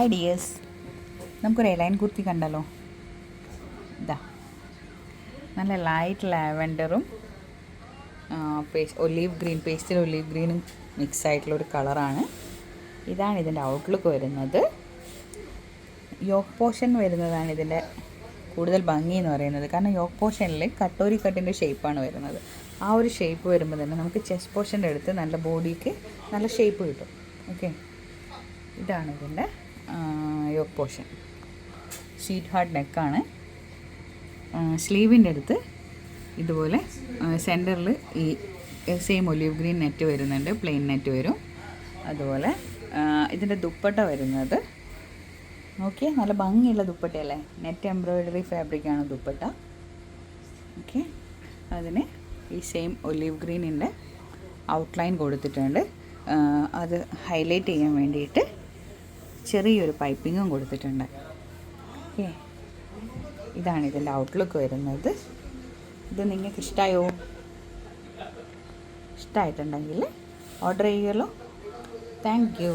Ideas നമുക്കൊരു A-line kurti കണ്ടല്ലോ. ഇതാ നല്ല ലൈറ്റ് ലാവൻഡറും ഒലീവ് ഗ്രീൻ, പേസ്റ്റൽ ഒലീവ് ഗ്രീനും മിക്സ് ആയിട്ടുള്ളൊരു കളറാണ്. ഇതാണ് ഇതിൻ്റെ ഔട്ട്ലുക്ക് വരുന്നത്. യോക്ക് പോർഷൻ വരുന്നതാണ് ഇതിൻ്റെ കൂടുതൽ ഭംഗി എന്ന് പറയുന്നത്. കാരണം യോക്ക് പോർഷനിൽ കട്ടോരി കട്ടിൻ്റെ ഷേപ്പാണ് വരുന്നത്. ആ ഒരു ഷേപ്പ് വരുമ്പോൾ തന്നെ നമുക്ക് ചെസ്റ്റ് പോർഷൻ്റെ അടുത്ത് നല്ല ബോഡിക്ക് നല്ല ഷേപ്പ് കിട്ടും. ഓക്കെ, ഇതാണ് ഇതിൻ്റെ യോക്ക് പോർഷൻ. ഷീറ്റ് ഹാർഡ് നെക്കാണ്. സ്ലീവിൻ്റെ അടുത്ത് ഇതുപോലെ സെൻറ്ററിൽ ഈ സെയിം ഒലീവ് ഗ്രീൻ നെറ്റ് വരുന്നുണ്ട്, പ്ലെയിൻ നെറ്റ് വരും. അതുപോലെ ഇതിൻ്റെ ദുപ്പട്ട വരുന്നത് നോക്കിയേ, നല്ല ഭംഗിയുള്ള ദുപ്പട്ടയല്ലേ. നെറ്റ് എംബ്രോയിഡറി ഫാബ്രിക്കാണ് ദുപ്പട്ട. ഓക്കെ, അതിന് ഈ സെയിം ഒലീവ് ഗ്രീനിൻ്റെ ഔട്ട്ലൈൻ കൊടുത്തിട്ടുണ്ട്. അത് ഹൈലൈറ്റ് ചെയ്യാൻ വേണ്ടിയിട്ട് ചെറിയൊരു പൈപ്പിങ്ങും കൊടുത്തിട്ടുണ്ട്. ഓക്കെ, ഇതാണ് ഇതിൻ്റെ ഔട്ട്ലുക്ക് വരുന്നത്. ഇത് നിങ്ങൾക്ക് ഇഷ്ടമായോ? ഇഷ്ടമായിട്ടുണ്ടെങ്കിൽ ഓർഡർ ചെയ്യുമല്ലോ. Thank you.